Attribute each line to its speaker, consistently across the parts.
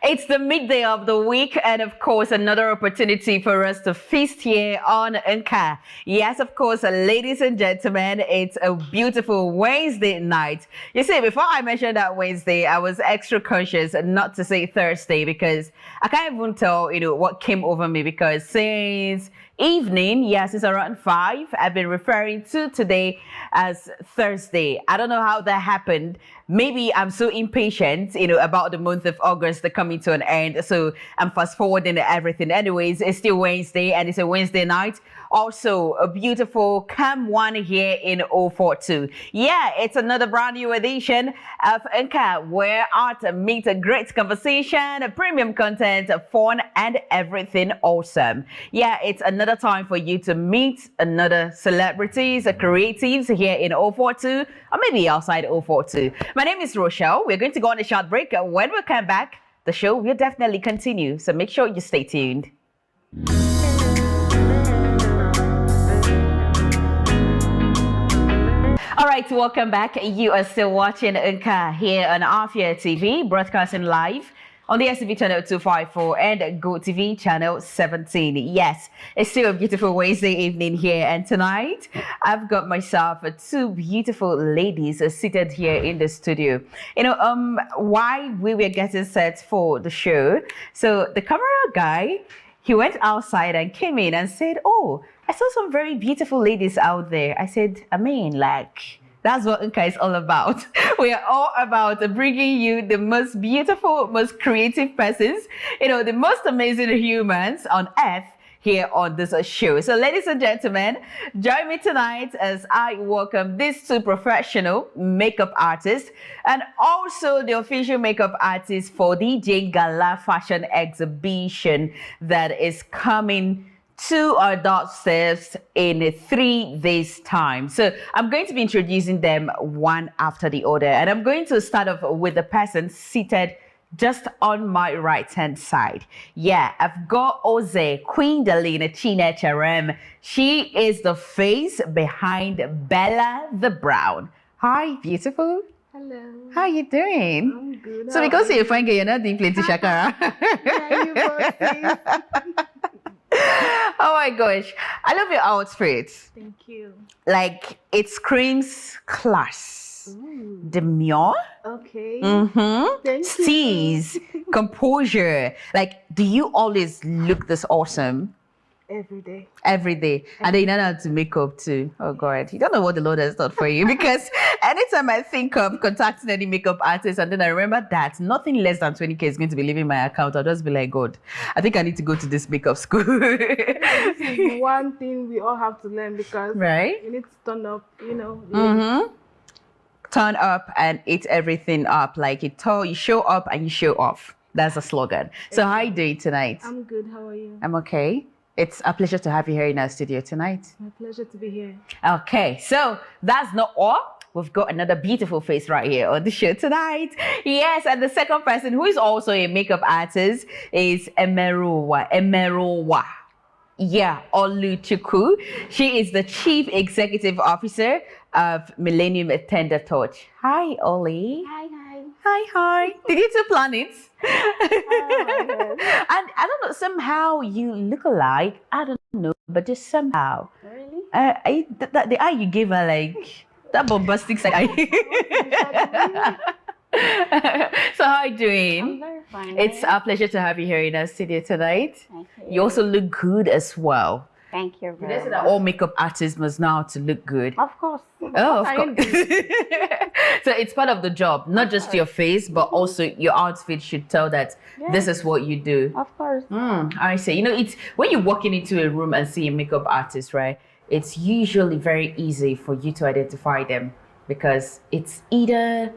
Speaker 1: It's the midday of the week, and of course, another opportunity for us to feast here on Nka. Yes, of course, ladies and gentlemen, it's a beautiful Wednesday night. You see, before I mentioned that Wednesday, I was extra conscious not to say Thursday because I can't even tell, what came over me because since evening, yes, it's around 5. I've been referring to today as Thursday. I don't know how that happened. Maybe I'm so impatient, about the month of August coming to an end. So I'm fast forwarding everything. Anyways, it's still Wednesday and it's a Wednesday night. Also, a beautiful calm one here in 042. Yeah, it's another brand new edition of Nka, where art meets a great conversation, premium content, fun, and everything awesome. Yeah, it's another time for you to meet another celebrities, creatives here in 042, or maybe outside 042. My name is Rochelle. We're going to go on a short break. When we come back, the show will definitely continue. So make sure you stay tuned. All right, welcome back. You are still watching Nka here on Afia TV, broadcasting live on the STV channel 254 and Go TV channel 17. Yes, it's still a beautiful Wednesday evening here, and tonight I've got myself two beautiful ladies seated here in the studio. While we were getting set for the show, so the camera guy, he went outside and came in and said, "Oh, I saw some very beautiful ladies out there." I said, that's what Nka is all about. We are all about bringing you the most beautiful, most creative persons, the most amazing humans on earth here on this show. So ladies and gentlemen, join me tonight as I welcome these two professional makeup artists and also the official makeup artist for DJ Gala Fashion Exhibition that is coming to our doorsteps in 3 days' time. So I'm going to be introducing them one after the other. And I'm going to start off with the person seated just on my right-hand side. Yeah, I've got Oze, Queen Delina Chinecharem. She is the face behind Bella the Brown. Hi, beautiful.
Speaker 2: Hello.
Speaker 1: How are you doing?
Speaker 2: I'm good.
Speaker 1: So because you're fine, you're not doing plenty shakara.
Speaker 2: Yeah, you both.
Speaker 1: Oh my gosh, I love your outfit.
Speaker 2: Thank you.
Speaker 1: Like, it screams class,
Speaker 2: Ooh.
Speaker 1: demure,
Speaker 2: Okay.
Speaker 1: Thank steeze, composure. Like, do you always look this awesome?
Speaker 2: Every day.
Speaker 1: Every day. And then you know how to make up too. Oh God, you don't know what the Lord has done for you. Because anytime I think of contacting any makeup artist and then I remember that nothing less than 20K is going to be leaving my account, I'll just be like, God, I think I need to go to this makeup school.
Speaker 2: This is one thing we all have to learn because
Speaker 1: right?
Speaker 2: you need to turn up,
Speaker 1: Turn up and eat everything up. Like you show up and you show off. That's the slogan. So how are you doing tonight?
Speaker 2: I'm good. How are you?
Speaker 1: I'm okay. It's a pleasure to have you here in our studio tonight.
Speaker 2: My pleasure to be here.
Speaker 1: Okay, so that's not all. We've got another beautiful face right here on the show tonight. Yes, and the second person who is also a makeup artist is Emerowa. Yeah, Oluchukwu. She is the Chief Executive Officer of Millennium Tender Touch. Hi, Oli.
Speaker 2: Hi.
Speaker 1: Hi. Did you two plan it?
Speaker 2: Oh, yes.
Speaker 1: And I don't know, somehow you look alike. I don't know, but just somehow.
Speaker 2: Really?
Speaker 1: The eye you gave her, like, that bombastic side. So how are you doing?
Speaker 2: I'm very fine.
Speaker 1: It's our pleasure to have you here in our studio tonight.
Speaker 2: Thank you.
Speaker 1: You also look good as well.
Speaker 2: Thank you very much.
Speaker 1: All makeup artists must know how to look good.
Speaker 2: Of course.
Speaker 1: Oh, of course. So it's part of the job, not just your face, but also your outfit should tell that this is what you do.
Speaker 2: Of course.
Speaker 1: I see. It's when you're walking into a room and see a makeup artist, right? It's usually very easy for you to identify them because it's either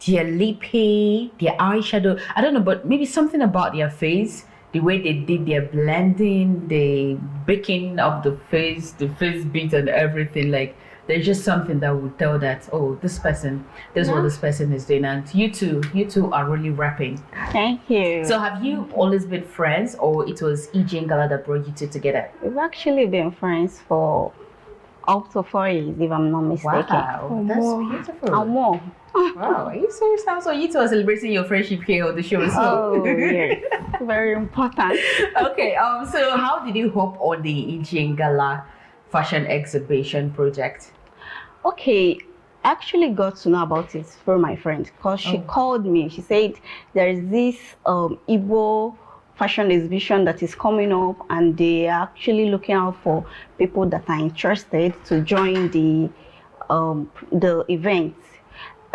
Speaker 1: their lippy, their eyeshadow. I don't know, but maybe something about their face. The way they did their blending, the baking of the face beat and everything, like there's just something that would tell that, oh, this is what this person is doing. And you two are really rapping.
Speaker 2: Thank you.
Speaker 1: So have you always been friends, or it was EJ and Gala that brought you two together?
Speaker 2: We've actually been friends for up to 4 years, if I'm not mistaken.
Speaker 1: Wow, that's beautiful.
Speaker 2: Or more.
Speaker 1: Wow, are you serious now? So you two are celebrating your friendship here on the show as well.
Speaker 3: Oh, yes. Very important.
Speaker 1: Okay, so how did you hop on the Indian Gala fashion exhibition project?
Speaker 3: Okay, I actually got to know about it through my friend because she called me. She said there is this Igbo fashion exhibition that is coming up, and they are actually looking out for people that are interested to join the event.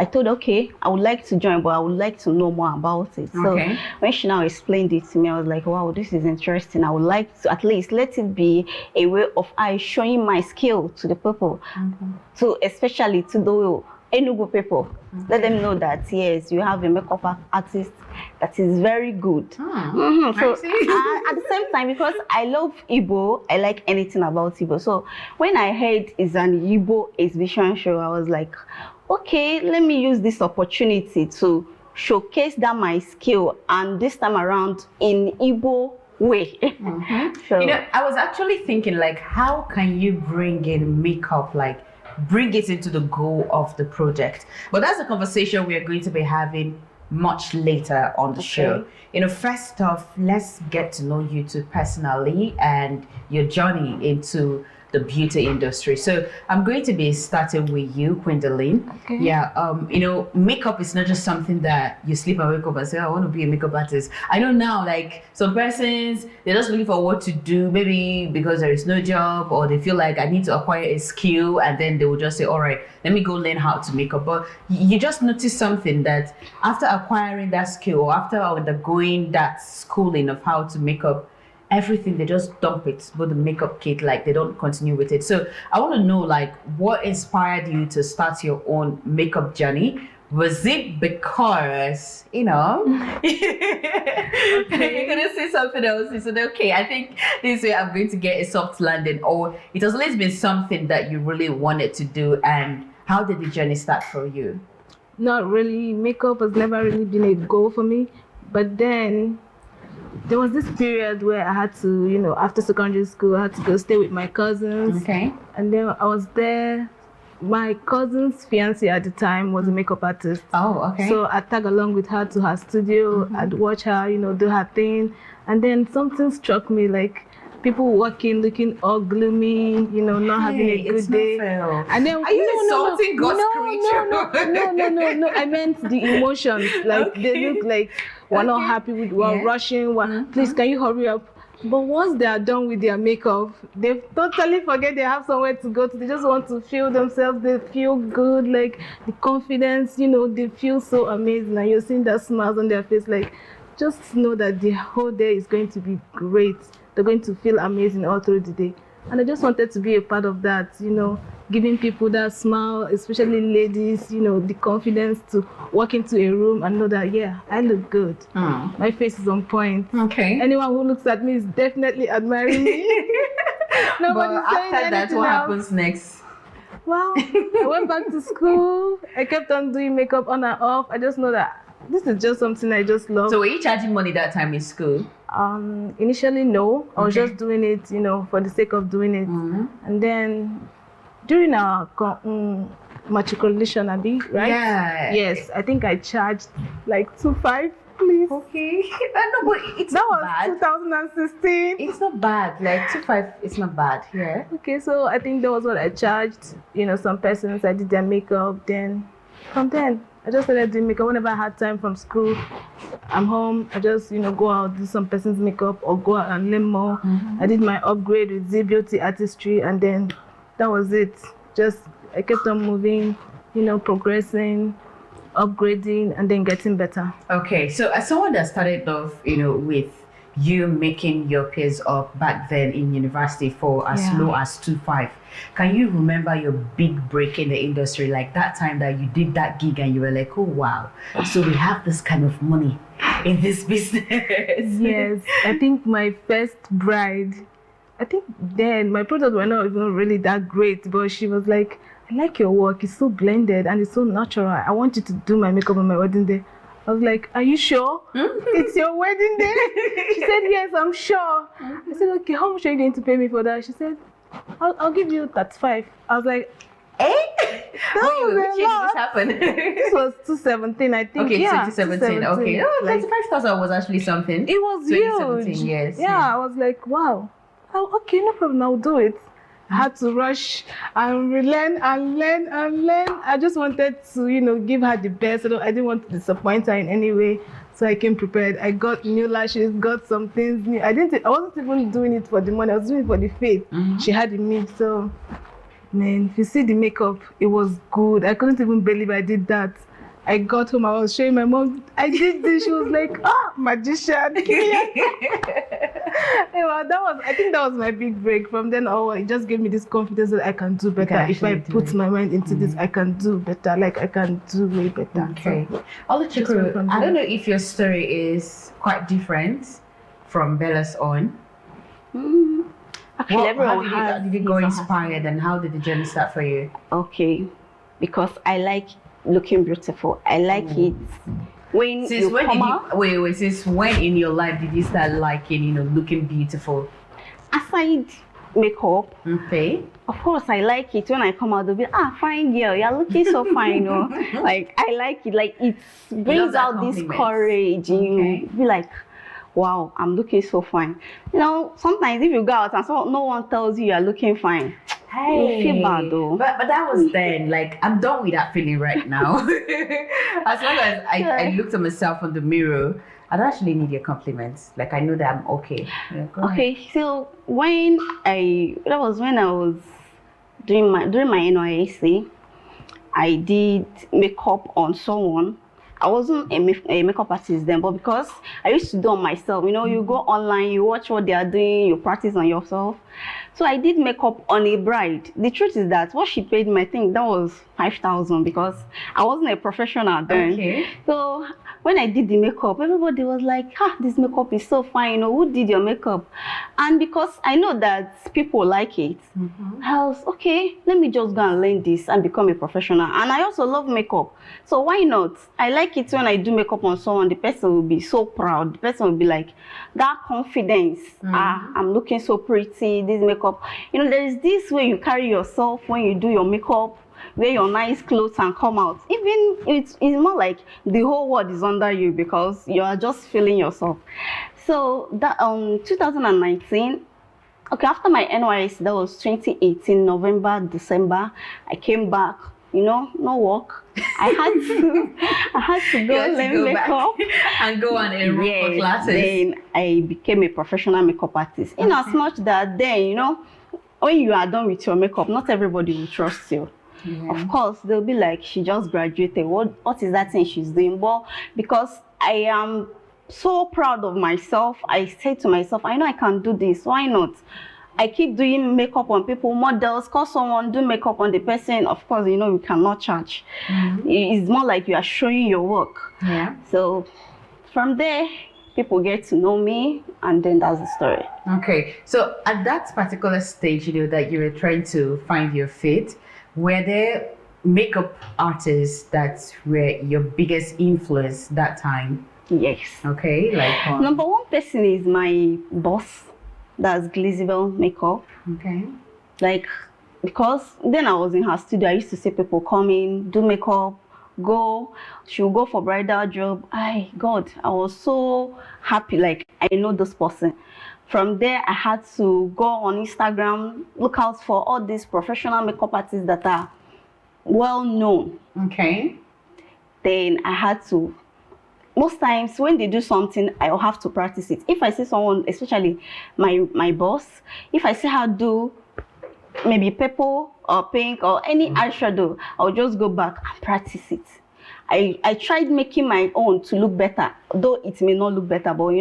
Speaker 3: I thought, okay, I would like to join, but I would like to know more about it. So when she now explained it to me, I was like, wow, this is interesting. I would like to at least let it be a way of I showing my skill to the people. So especially to the Enugu people, let them know that, yes, you have a makeup artist that is very good. So at the same time, because I love Igbo, I like anything about Igbo. So when I heard it's an Igbo exhibition show, I was like, okay, let me use this opportunity to showcase that my skill, and this time around in Igbo way. So,
Speaker 1: you know, I was actually thinking, like, how can you bring in makeup, like bring it into the goal of the project? But that's a conversation we are going to be having much later on the show. You know, first off, let's get to know you two personally and your journey into the beauty industry. So I'm going to be starting with you, Gwendolyn. Yeah, you know, makeup is not just something that you sleep and wake up and say, I want to be a makeup artist. I know now, like, some persons, they're just looking for what to do, maybe because there is no job, or they feel like I need to acquire a skill, and then they will just say, all right, let me go learn how to make up. But you just notice something, that after acquiring that skill, or after undergoing that schooling of how to make up, everything, they just dump it, but the makeup kit, like they don't continue with it. So I want to know, like, what inspired you to start your own makeup journey? Was it because, you know, you're gonna say something else? You said, okay, I think this way I'm going to get a soft landing, or it has always been something that you really wanted to do? And how did the journey start for you?
Speaker 2: Not really. Makeup has never really been a goal for me. But then there was this period where I had to, you know, after secondary school, I had to go stay with my cousins. And then I was there. My cousin's fiancé at the time was a makeup artist. So I tag along with her to her studio. I'd watch her, you know, do her thing. And then something struck me, like, people walking, looking all gloomy, you know, not having a good day. And then,
Speaker 1: are you insulting God's creature?
Speaker 2: No. I meant the emotions. Like, they look like we're not happy with, we're rushing. Please, can you hurry up? But once they are done with their makeup, they totally forget they have somewhere to go to. They just want to feel themselves. They feel good, like the confidence, you know, they feel so amazing. And you're seeing that smiles on their face. Like, just know that the whole day is going to be great. They're going to feel amazing all through the day. And I just wanted to be a part of that, you know, giving people that smile, especially ladies, you know, the confidence to walk into a room and know that, yeah, I look good. My face is on point. Anyone who looks at me is definitely admiring me.
Speaker 1: But after that, what happens next?
Speaker 2: Well, I went back to school. I kept on doing makeup on and off. I just know that this is just something I just love.
Speaker 1: So were you charging money that time in school?
Speaker 2: Initially, no. I was just doing it, you know, for the sake of doing it. And then during our matriculation, Abi, right?
Speaker 1: Yeah.
Speaker 2: Yes, I think I charged like 2,500, please.
Speaker 1: Okay. No, but it's
Speaker 2: that
Speaker 1: not
Speaker 2: was
Speaker 1: bad.
Speaker 2: 2016.
Speaker 1: It's not bad. Like 2,500, it's not bad. Yeah.
Speaker 2: Okay, so I think that was what I charged. You know, some persons, I did their makeup. Then from then, I just started doing makeup whenever I had time from school. I'm home. I just, you know, go out, do some person's makeup, or go out and learn more. I did my upgrade with Z Beauty Artistry, and then that was it. Just, I kept on moving, you know, progressing, upgrading, and then getting better.
Speaker 1: Okay, so as someone that started off, you know, with you making your peers up back then in university for as low as 2,500, can you remember your big break in the industry, like that time that you did that gig and you were like, oh wow, so we have this kind of money in this business?
Speaker 2: Yes, I think my first bride, I think then my products were not even really that great, but she was like, I like your work, it's so blended and it's so natural. I want you to do my makeup on my wedding day. I was like, are you sure? It's your wedding day? She said, yes, I'm sure. I said, okay, how much are you going to pay me for that? She said, I'll give you 35. I was like,
Speaker 1: Eh? Wait, which year did this happen?
Speaker 2: This was 2017, I think.
Speaker 1: Okay,
Speaker 2: yeah,
Speaker 1: 2017. Okay. Oh,
Speaker 2: like,
Speaker 1: 35,000 was actually something.
Speaker 2: it was
Speaker 1: 2017,
Speaker 2: huge.
Speaker 1: yes.
Speaker 2: Yeah, I was like, wow. Oh, okay, no problem, I'll do it. I had to rush and relearn and learn and learn. I just wanted to, give her the best. I didn't want to disappoint her in any way. So I came prepared. I got new lashes, got some things new. I wasn't even doing it for the money. I was doing it for the faith she had in me. So, man, if you see the makeup, it was good. I couldn't even believe I did that. I got home, I was showing my mom, I did this. She was like, magician. I think that was my big break. From then on, it just gave me this confidence that I can do better. If I put my mind into this, I can do better. Like, I can do way better.
Speaker 1: Okay. Oluchukwu, I don't know if your story is quite different from Bella's own.
Speaker 3: Actually, everyone
Speaker 1: how did you go inspired, and how did the journey start for you?
Speaker 3: Okay, because I like looking beautiful. I like it when
Speaker 1: Since when in your life did you start liking, looking beautiful?
Speaker 3: Aside makeup,
Speaker 1: Okay.
Speaker 3: of course I like it when I come out. They'll be fine girl, you're looking so fine. Like, I like it. Like, it brings out this courage.
Speaker 1: Okay.
Speaker 3: You be like, wow, I'm looking so fine. Sometimes if you go out and no one tells you you're looking fine, you feel bad though.
Speaker 1: But that was then. Like, I'm done with that feeling right now. As long as I looked at myself in the mirror, I don't actually need your compliments. Like, I know that I'm okay. Yeah,
Speaker 3: okay, so that was when I was during my NYSC, I did makeup on someone. I wasn't a makeup artist then, but because I used to do on myself, you go online, you watch what they are doing, you practice on yourself. So I did makeup on a bride. The truth is that what she paid me, I think that was 5,000, because I wasn't a professional then. Okay. So when I did the makeup, everybody was like, this makeup is so fine. Who did your makeup? And because I know that people like it, I was, okay, let me just go and learn this and become a professional. And I also love makeup. So why not? I like it when I do makeup on someone, the person will be so proud. The person will be like, that confidence. I'm looking so pretty, this makeup. There is this way you carry yourself when you do your makeup, wear your nice clothes and come out. Even it's more like the whole world is under you because you are just feeling yourself. So that 2019, okay, after my NYS, that was 2018, November, December, I came back. No work. I had to go learn makeup
Speaker 1: and go and enroll for classes.
Speaker 3: Then I became a professional makeup artist. In as much that then, when you are done with your makeup, not everybody will trust you. Yeah. Of course, they'll be like, she just graduated. What is that thing she's doing? But because I am so proud of myself, I say to myself, I know I can do this. Why not? I keep doing makeup on people, models, call someone, do makeup on the person. Of course, you cannot charge. It's more like you are showing your work.
Speaker 1: Yeah.
Speaker 3: So from there, people get to know me, and then that's the story.
Speaker 1: Okay. So at that particular stage, that you were trying to find your fit, were there makeup artists that were your biggest influence that time?
Speaker 3: Yes.
Speaker 1: Okay. Like
Speaker 3: number one person is my boss. That's Glizabel Makeup.
Speaker 1: Okay.
Speaker 3: Like, because then I was in her studio, I used to see people come in, do makeup, she'll go for bridal job. God, I was so happy. Like, I know this person. From there, I had to go on Instagram, look out for all these professional makeup artists that are well known.
Speaker 1: Okay.
Speaker 3: Then I had to. Most times when they do something, I'll have to practice it. If I see someone, especially my boss, if I see her do maybe purple or pink or any eyeshadow, I'll just go back and practice it. I tried making my own to look better, though it may not look better, but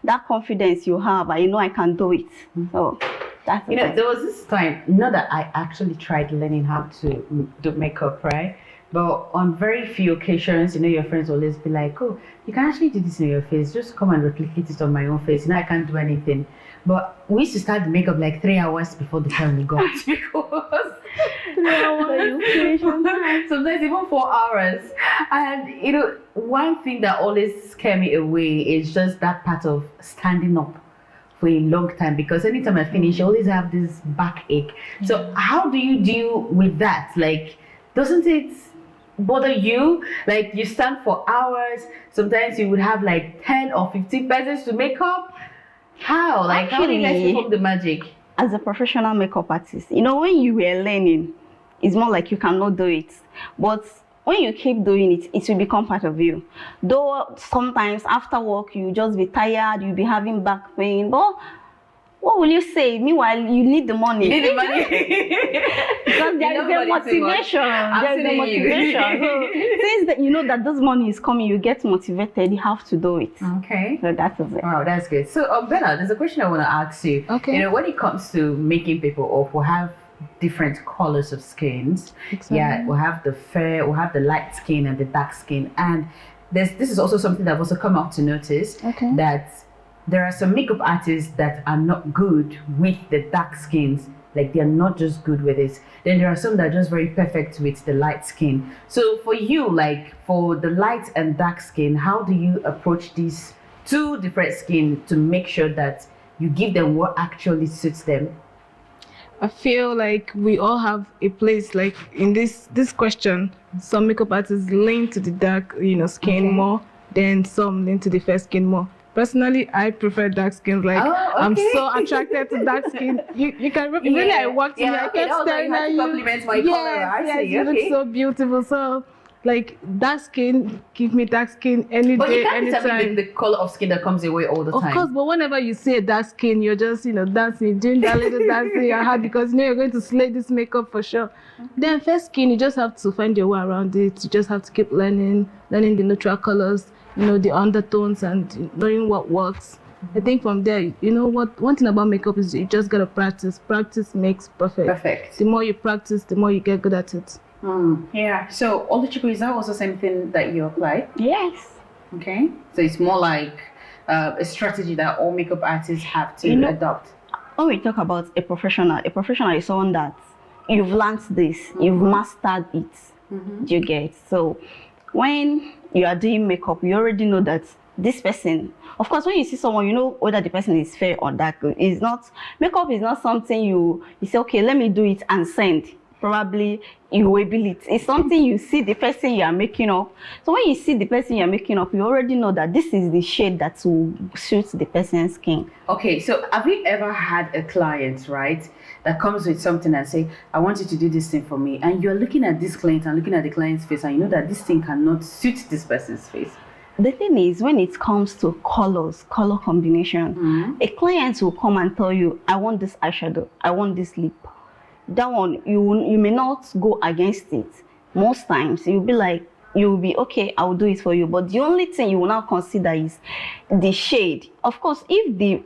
Speaker 3: that confidence you have, I know I can do it. So that's
Speaker 1: there was this time, not that I actually tried learning how to do makeup, right? But on very few occasions, your friends will always be like, oh, you can actually do this in your face. Just come and replicate it on my own face. I can't do anything. But we used to start the makeup like 3 hours before the time we got. Because 3 hours. Sometimes even 4 hours. And, one thing that always scared me away is just that part of standing up for a long time. Because anytime I finish, I always have this backache. So how do you deal with that? Like, doesn't it bother you? Like you stand for hours, sometimes you would have like 10 or 15 persons to make up. How? Like how do you guys perform the magic?
Speaker 3: As a professional makeup artist, you know, when you were learning, it's more like you cannot do it. But when you keep doing it, it will become part of you. Though sometimes after work, you just be tired, you'll be having back pain. But what will you say? Meanwhile, you need the money.
Speaker 1: You need the money.
Speaker 3: Because there is a motivation. There is a motivation. So since that you know that this money is coming, you get motivated, you have to do it.
Speaker 1: Okay.
Speaker 3: So that is it.
Speaker 1: Wow, that's good. So Bella, there's a question I want to ask you.
Speaker 2: Okay.
Speaker 1: You know, when it comes to making people up, we have different colors of skins.
Speaker 2: Exactly.
Speaker 1: Yeah, we have the fair, we have the light skin and the dark skin. And this is also something that I've also come out to notice.
Speaker 2: Okay.
Speaker 1: That there are some makeup artists that are not good with the dark skins. Like they're not just good with it. Then there are some that are just very perfect with the light skin. So for you, like for the light and dark skin, how do you approach these two different skin to make sure that you give them what actually suits them?
Speaker 2: I feel like we all have a place, like in this question, some makeup artists lean to the dark, skin more, then some lean to the fair skin more. Personally, I prefer dark skin. Like I'm so attracted to dark skin. You can really I walked in here, I kept staring at you.
Speaker 1: Compliments my color.
Speaker 2: Yes, you look so beautiful. So like dark skin, give me dark skin any
Speaker 1: But
Speaker 2: day,
Speaker 1: you can't
Speaker 2: anytime.
Speaker 1: determine the color of skin that comes away all the time.
Speaker 2: Of course, but whenever you see a dark skin, you're just, dancing, doing that little dancing in your heart because you're going to slay this makeup for sure. Then fair skin, you just have to find your way around it. You just have to keep learning the neutral colors, the undertones and knowing what works. I think from there, one thing about makeup is you just gotta practice. Practice makes perfect.
Speaker 1: Perfect.
Speaker 2: The more you practice, the more you get good at it.
Speaker 1: Yeah. So Oluchukwu, is that also something that you apply?
Speaker 3: Yes.
Speaker 1: Okay. So it's more like a strategy that all makeup artists have to adopt.
Speaker 3: When we talk about a professional is someone that you've learned this, you've mastered it. Do you get? So when you are doing makeup, you already know that this person, of course, when you see someone, you know whether the person is fair or dark. Makeup is not something you say, okay, let me do it and send. Probably you will build it. It's something you see the person you are making up. So when you see the person you're making up, you already know that this is the shade that will suit the person's skin.
Speaker 1: Okay, so have you ever had a client, right, that comes with something and say, I want you to do this thing for me, and you're looking at this client and looking at the client's face and you know that this thing cannot suit this person's face?
Speaker 3: The thing is, when it comes to color combination, a client will come and tell you, I want this eyeshadow, I want this lip. That one, you may not go against it. Most times, you'll be okay, I'll do it for you. But the only thing you will now consider is the shade. Of course, if the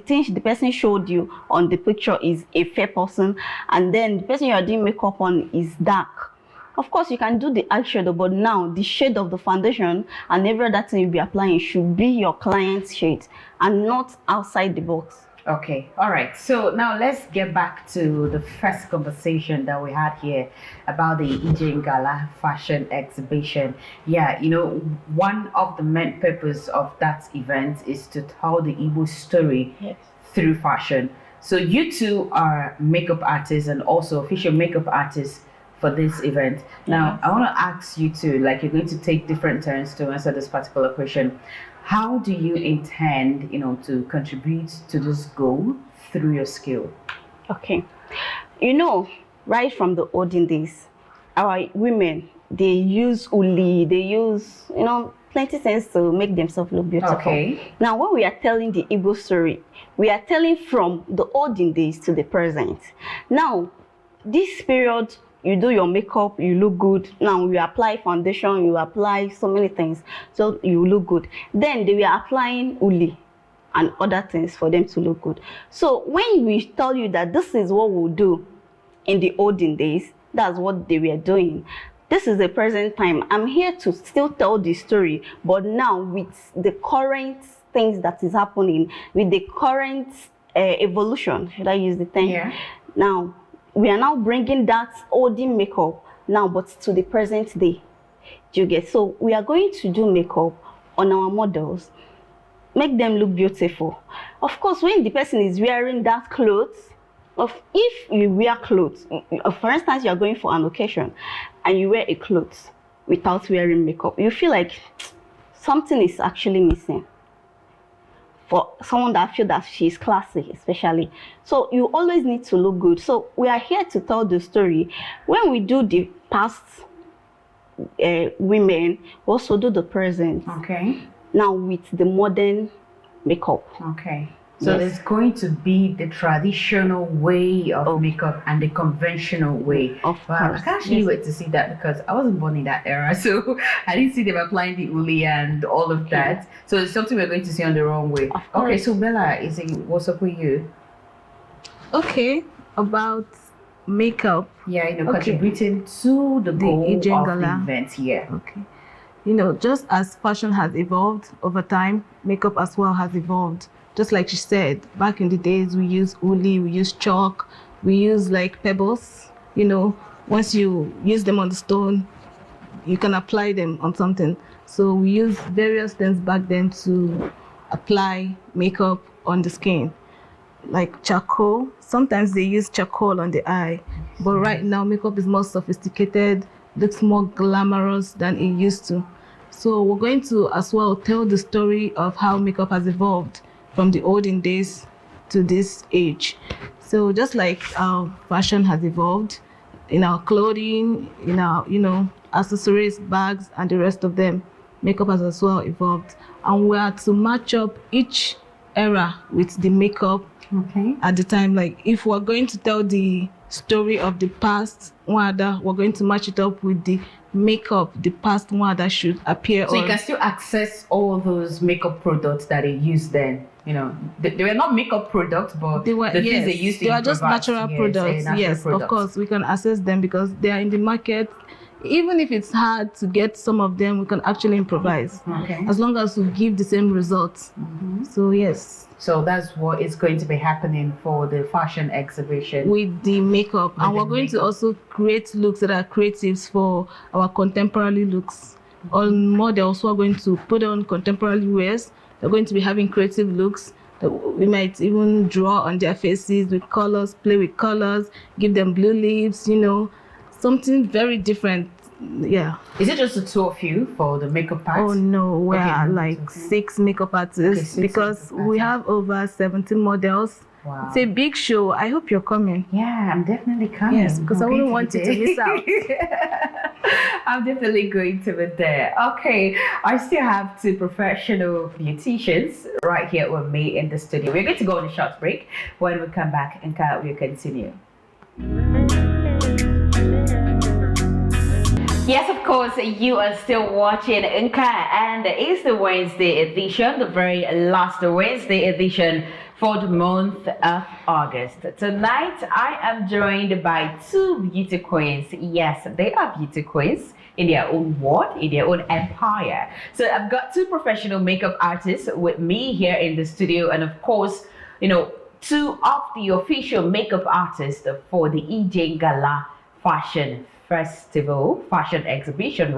Speaker 3: thing the person showed you on the picture is a fair person, and then the person you are doing makeup on is dark, of course you can do the eyeshadow, but now the shade of the foundation and every other thing you'll be applying should be your client's shade and not outside the box.
Speaker 1: Okay, all right. So now let's get back to the first conversation that we had here about the Ije Gala fashion exhibition. Yeah, one of the main purpose of that event is to tell the Igbo story through fashion. So you two are makeup artists and also official makeup artists for this event. Now, I want to ask you two, like you're going to take different turns to answer this particular question. How do you intend, to contribute to this goal through your skill?
Speaker 3: Okay. Right from the olden days, our women, they use uli, they use, plenty things to make themselves look beautiful.
Speaker 1: Okay.
Speaker 3: Now, when we are telling the Igbo story, we are telling from the olden days to the present. Now, this period, you do your makeup, you look good. Now you apply foundation, you apply so many things, so you look good. Then they were applying uli and other things for them to look good. So when we tell you that this is what we'll do in the olden days, that's what they were doing. This is the present time. I'm here to still tell the story, but now with the current things that is happening, with the current evolution, should I use the term?
Speaker 1: Yeah.
Speaker 3: Now, we are now bringing that olden makeup now, but to the present day. Do you get? So we are going to do makeup on our models, make them look beautiful. Of course, when the person is wearing that clothes, of if you wear clothes, for instance, you are going for an occasion and you wear a clothes without wearing makeup, you feel like something is actually missing. For someone that feel that she's classy, especially. So you always need to look good. So we are here to tell the story. When we do the past women, we also do the present.
Speaker 1: Okay.
Speaker 3: Now with the modern makeup.
Speaker 1: Okay. So there's going to be the traditional way of makeup and the conventional way.
Speaker 3: Of course.
Speaker 1: I can't actually wait to see that because I wasn't born in that era, so I didn't see them applying the uli and all of that. So it's something we're going to see on the wrong way. Okay, so Bella, what's up with you?
Speaker 2: Okay, about makeup.
Speaker 1: Yeah, contributing to the goal
Speaker 2: Aging
Speaker 1: of
Speaker 2: Gala.
Speaker 1: the event here.
Speaker 2: Okay. Just as fashion has evolved over time, makeup as well has evolved. Just like she said, back in the days, we use uli, we use chalk, we use like pebbles. Once you use them on the stone, you can apply them on something. So we use various things back then to apply makeup on the skin, like charcoal. Sometimes they use charcoal on the eye, but right now makeup is more sophisticated, looks more glamorous than it used to. So we're going to as well tell the story of how makeup has evolved from the olden days to this age. So just like our fashion has evolved in our clothing, in our, accessories, bags, and the rest of them, makeup has as well evolved. And we are to match up each era with the makeup at the time. Like if we're going to tell the story of the past Nwada, we're going to match it up with the makeup the past Nwada should appear
Speaker 1: so
Speaker 2: on.
Speaker 1: You can still access all those makeup products that they used then. They were not makeup products, but
Speaker 2: they were,
Speaker 1: the things they used to
Speaker 2: they are just natural products. Yes,
Speaker 1: products.
Speaker 2: of course, we can access them because they are in the market. Even if it's hard to get some of them, we can actually improvise.
Speaker 1: Okay.
Speaker 2: As long as we give the same results. So yes.
Speaker 1: So that's what is going to be happening for the fashion exhibition.
Speaker 2: With the makeup. And we're going to also create looks that are creatives for our contemporary looks. All models who are going to put on contemporary wears, they're going to be having creative looks that we might even draw on their faces with colors, play with colors, give them blue lips, something very different. Yeah.
Speaker 1: Is it just the two of you for the makeup part?
Speaker 2: Oh no, we are 6 makeup artists because we have over 70 models.
Speaker 1: Wow.
Speaker 2: It's a big show. I hope you're coming.
Speaker 1: Yeah, I'm definitely coming.
Speaker 2: Yes, because I wouldn't want you to miss out.
Speaker 1: I'm definitely going to be there. Okay, I still have 2 professional beauticians right here with me in the studio. We're going to go on a short break. When we come back, and we'll continue. Yes, of course, you are still watching Nka, and it's the Wednesday edition, the very last Wednesday edition for the month of August. Tonight, I am joined by 2 beauty queens. Yes, they are beauty queens in their own world, in their own empire. So I've got 2 professional makeup artists with me here in the studio, and of course, 2 of the official makeup artists for the EJ Gala Fashion exhibition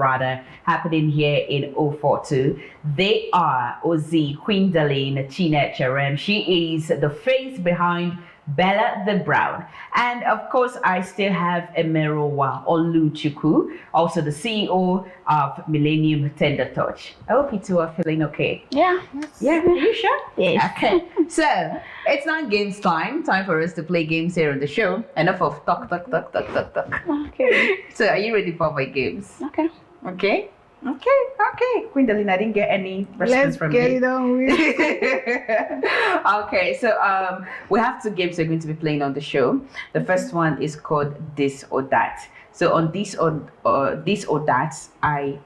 Speaker 1: happening here in 042. They are Ozzy Quindaline Chinecharem. She is the face behind Bella the Brown. And of course, I still have Emerowa Oluchukwu, also the CEO of Millennium Tender Touch. I hope you 2 are feeling okay.
Speaker 3: Yeah.
Speaker 1: Yeah, are you sure?
Speaker 3: Yes.
Speaker 1: Okay. So, it's not games time. Time for us to play games here on the show. Enough of talk.
Speaker 3: Okay.
Speaker 1: So, are you ready for my games?
Speaker 3: Okay.
Speaker 1: Okay. Quindalina, I didn't get any response from you.
Speaker 2: Let's get it on with.
Speaker 1: Okay, so we have 2 games we're going to be playing on the show. The first one is called This or That. So on this or that, I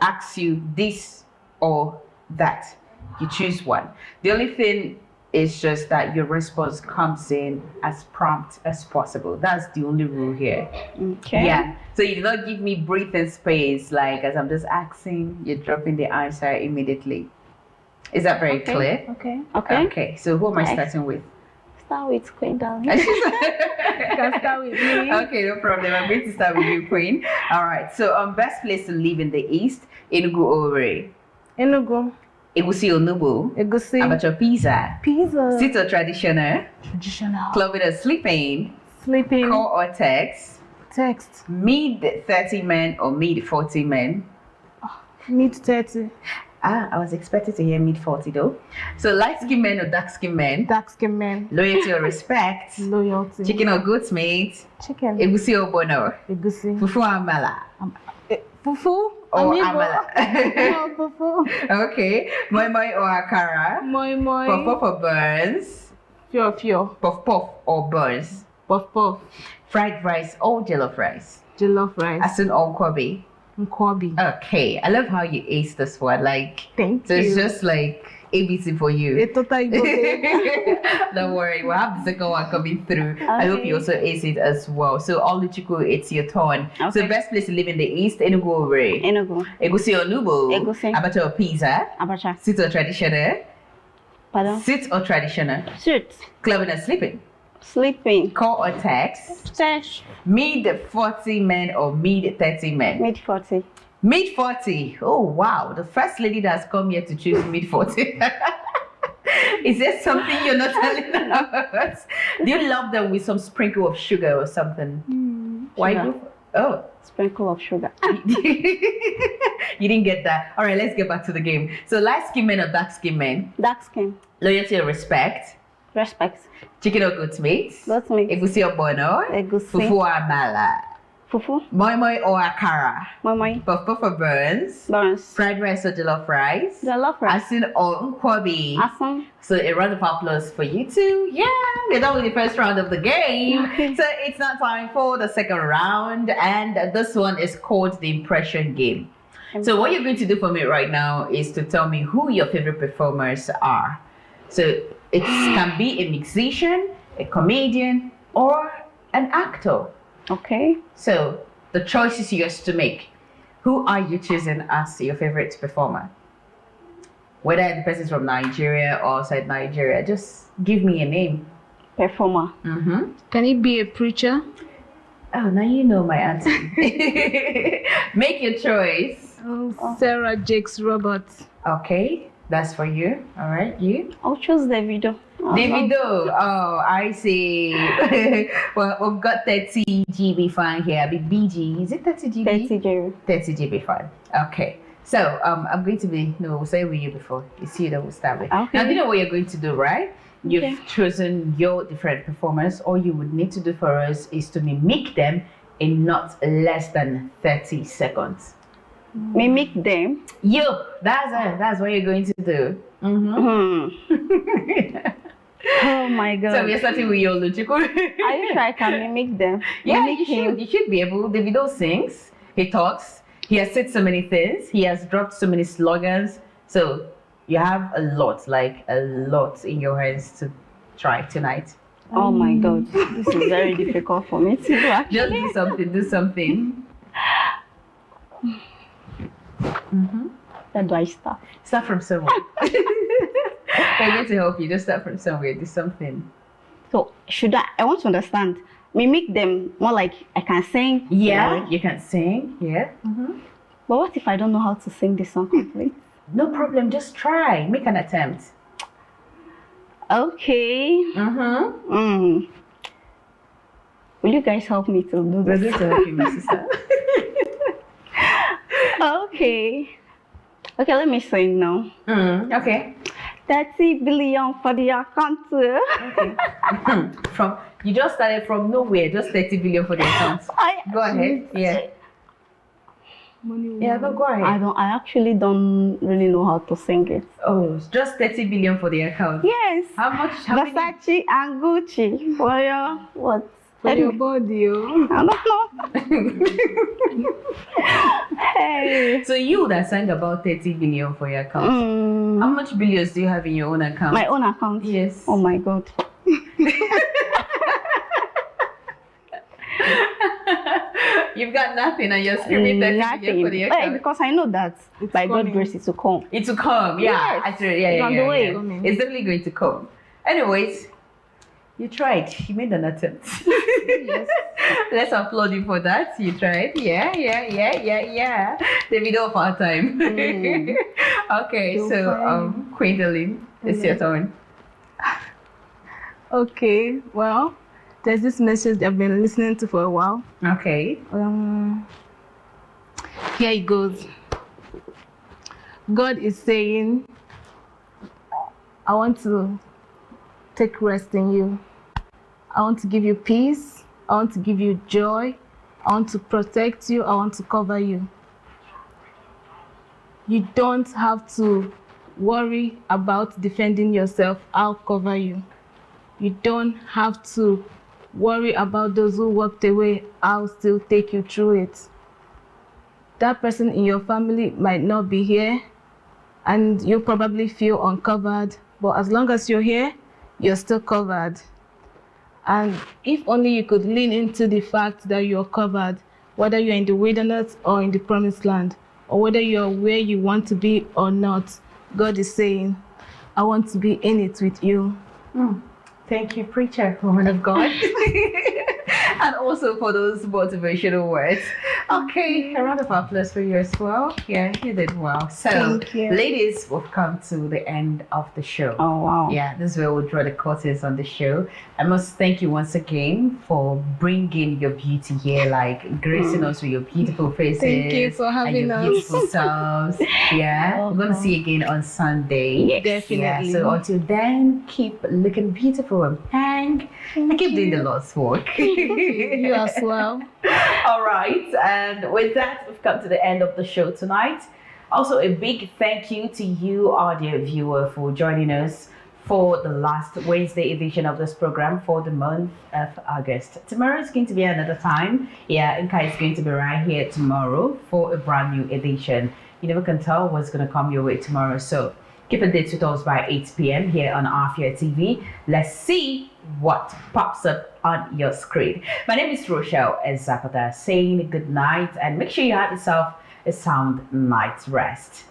Speaker 1: ask you this or that. You choose one. The only thing is just that your response comes in as prompt as possible. That's the only rule here.
Speaker 3: Okay.
Speaker 1: Yeah. So you do not give me breathing space, like as I'm just asking, you're dropping the answer immediately. Is that very clear?
Speaker 2: Okay.
Speaker 1: Okay. So who am I starting with?
Speaker 3: Start with Queen Darling.
Speaker 2: You can start with me.
Speaker 1: Okay, no problem. I'm going to start with you, Queen. All right. So best place to live in the East, Enugu or Owerri?
Speaker 2: Enugu.
Speaker 1: Egusi onubu.
Speaker 2: Egusi.
Speaker 1: Abacha pizza.
Speaker 2: Pizza.
Speaker 1: Sit or traditional.
Speaker 2: Traditional.
Speaker 1: Clubbing or sleeping.
Speaker 2: Sleeping.
Speaker 1: Call or text.
Speaker 2: Text.
Speaker 1: Mid 30 men or mid 40 men.
Speaker 2: Mid 30.
Speaker 1: I was expected to hear mid 40 though. So light skin men or dark skin men.
Speaker 2: Dark skin men.
Speaker 1: Loyalty or respect.
Speaker 2: Loyalty.
Speaker 1: Chicken or goat meat.
Speaker 2: Chicken.
Speaker 1: Egusi or bono.
Speaker 2: Egusi.
Speaker 1: Fufu amala.
Speaker 2: Fufu.
Speaker 1: Or
Speaker 2: Amigo.
Speaker 1: amala.
Speaker 2: No, fufu.
Speaker 1: Okay. Moi moi or akara.
Speaker 2: Moi moi.
Speaker 1: Puff puff or burns.
Speaker 2: Fio fio.
Speaker 1: Puff puff or burns.
Speaker 2: Puff puff.
Speaker 1: Fried rice or jollof rice.
Speaker 2: Jollof rice.
Speaker 1: Asun or kwabi.
Speaker 2: Nkwabi.
Speaker 1: Okay. I love how you ace this one. Like,
Speaker 2: Thank
Speaker 1: so
Speaker 2: you.
Speaker 1: it's just like ABC for you.
Speaker 2: It's totally good.
Speaker 1: Don't worry, we'll have the second one coming through. I hope you also ace it as well. So, Oluchiku, it's your turn.
Speaker 3: Okay.
Speaker 1: So, best place to live in the East, Enugu or Ore?
Speaker 3: Enugu.
Speaker 1: Egusi or Nubo?
Speaker 3: Egusi.
Speaker 1: Abacha or pizza?
Speaker 3: Abacha.
Speaker 1: Sit or traditional?
Speaker 3: Pardon?
Speaker 1: Sit or traditional?
Speaker 3: Sit.
Speaker 1: Clubbing or sleeping?
Speaker 3: Sleeping.
Speaker 1: Call or text?
Speaker 3: Text.
Speaker 1: Mid 40 men or mid 30 men?
Speaker 3: Mid 40.
Speaker 1: Mid 40. Oh, wow. The first lady that's come here to choose mid 40. Is there something you're not telling us? Do you love them with some sprinkle of sugar or something? Why
Speaker 3: Sugar.
Speaker 1: do? Oh,
Speaker 3: Sprinkle of sugar.
Speaker 1: you didn't get that. All right, let's get back to the game. So, light skin men or dark skin men?
Speaker 3: Dark skin.
Speaker 1: Loyalty or respect?
Speaker 3: Respect.
Speaker 1: Chicken or goat meat?
Speaker 3: Goat meat.
Speaker 1: Egusi or bono?
Speaker 3: Egusi.
Speaker 1: Fufu or amala?
Speaker 3: Fufu.
Speaker 1: Moi moi or akara?
Speaker 3: Moi moi.
Speaker 1: Puff puff or burns?
Speaker 3: Burns.
Speaker 1: Fried rice or jollof rice?
Speaker 3: Jollof rice.
Speaker 1: Asin or nkwabi?
Speaker 3: Asan.
Speaker 1: So a round of applause for you too. Yeah, we're done with the first round of the game.
Speaker 3: Okay.
Speaker 1: So it's now time for the second round, and this one is called the impression game. So what you're going to do for me right now is to tell me who your favorite performers are. So it can be a musician, a comedian, or an actor.
Speaker 3: Okay.
Speaker 1: So the choice is yours to make. Who are you choosing as your favorite performer? Whether the person's from Nigeria or outside Nigeria, just give me a name.
Speaker 3: Performer.
Speaker 1: Mm-hmm.
Speaker 2: Can it be a preacher?
Speaker 1: Oh, now you know my answer. Make your choice.
Speaker 2: Sarah Jakes Roberts.
Speaker 1: Okay, that's for you. All right, you?
Speaker 3: I'll choose Davido.
Speaker 1: Davido. Oh, I see. Well, we've got 30 GB fine here. Big BG. Is it 30 GB?
Speaker 3: 30 Jerry.
Speaker 1: 30 GB fine. Okay. So I'm going to be we'll say with you before. It's you that will start with.
Speaker 3: Okay.
Speaker 1: Now you know what you're going to do, right? You've
Speaker 3: Okay.
Speaker 1: chosen your different performers. All you would need to do for us is to mimic them in not less than 30 seconds.
Speaker 3: Mimic them.
Speaker 1: That's what you're going to do.
Speaker 3: Oh my god.
Speaker 1: So we're starting with your Luchiku.
Speaker 3: Are you sure I can mimic them?
Speaker 1: Yeah,
Speaker 3: Mimic him.
Speaker 1: you should be able. Davido sings, he talks, he has said so many things, he has dropped so many slogans. So you have a lot in your hands to try tonight.
Speaker 3: Oh my god. This is very difficult for me to do actually.
Speaker 1: Just do something.
Speaker 3: Where do I start?
Speaker 1: Start from somewhere. I'm going to help you. Just start from somewhere. Do something.
Speaker 3: So should I want to understand. Mimic them more like I can sing.
Speaker 1: Yeah,
Speaker 3: right?
Speaker 1: you can sing. Yeah.
Speaker 3: But what if I don't know how to sing this song complete?
Speaker 1: No problem. Just try. Make an attempt.
Speaker 3: Okay. Will you guys help me to do
Speaker 1: We're
Speaker 3: this?
Speaker 1: going to help you, my sister.
Speaker 3: Okay. Okay, let me sing now.
Speaker 1: Okay.
Speaker 3: 30 billion for the account.
Speaker 1: From you just started from nowhere, just 30 billion for the account. Go ahead. Yeah.
Speaker 2: Money.
Speaker 1: Yeah, no, go ahead.
Speaker 3: I actually don't really know how to sing it.
Speaker 1: Oh, it's just 30 billion for the account.
Speaker 3: Yes.
Speaker 1: How much? How many?
Speaker 3: Versace and Gucci for your what?
Speaker 2: For your body, oh.
Speaker 3: I don't know. Hey.
Speaker 1: So you that sang about 30 billion for your account. How much billions do you have in your own account?
Speaker 3: My own account?
Speaker 1: Yes.
Speaker 3: Oh my god.
Speaker 1: You've got nothing and you're screaming 30 billion for the
Speaker 3: Hey,
Speaker 1: account.
Speaker 3: because I know that by
Speaker 2: coming.
Speaker 3: God's grace it will come.
Speaker 1: It will come, yeah.
Speaker 3: Yes.
Speaker 1: Actually,
Speaker 3: It's on the way.
Speaker 1: It's definitely going to come. Anyways, You tried. You made an attempt.
Speaker 2: Yes.
Speaker 1: Let's applaud you for that. You tried. Yeah. The video of our time. Okay,
Speaker 2: You're
Speaker 1: so
Speaker 2: fine.
Speaker 1: Gwendolyn, it's your turn.
Speaker 2: Okay, well, there's this message I've been listening to for a while.
Speaker 1: Okay.
Speaker 2: Here it goes. God is saying, I want to take rest in you. I want to give you peace. I want to give you joy. I want to protect you. I want to cover you. You don't have to worry about defending yourself. I'll cover you. You don't have to worry about those who walked away. I'll still take you through it. That person in your family might not be here, and you probably feel uncovered, but as long as you're here, you're still covered. And if only you could lean into the fact that you're covered, whether you're in the wilderness or in the promised land, or whether you're where you want to be or not, God is saying, I want to be in it with you.
Speaker 1: Thank you, preacher, woman of God. And also for those motivational words. Okay, a round of applause for you as well. Yeah, you did well. So,
Speaker 2: Thank you.
Speaker 1: ladies, we've come to the end of the show.
Speaker 3: Oh, wow.
Speaker 1: Yeah, this is where we'll draw the curtains on the show. I must thank you once again for bringing your beauty here, like gracing us with your beautiful faces.
Speaker 2: Thank you for having
Speaker 1: and your
Speaker 2: us.
Speaker 1: beautiful selves. Yeah, we're going to see you again on Sunday.
Speaker 3: Yes.
Speaker 2: Definitely.
Speaker 1: Yeah, so until then, keep looking beautiful and pang, and keep doing the Lord's work.
Speaker 2: You as well.
Speaker 1: All right, and with that, we've come to the end of the show tonight. Also, a big thank you to you, our dear viewer, for joining us for the last Wednesday edition of this program for the month of August. Tomorrow is going to be another time. Yeah, Nka is going to be right here tomorrow for a brand new edition. You never can tell what's going to come your way tomorrow, so keep a date with us by 8 p.m. here on Afia TV. Let's see what pops up on your screen. My name is Rochelle Zapata, saying good night, and make sure you have yourself a sound night's rest.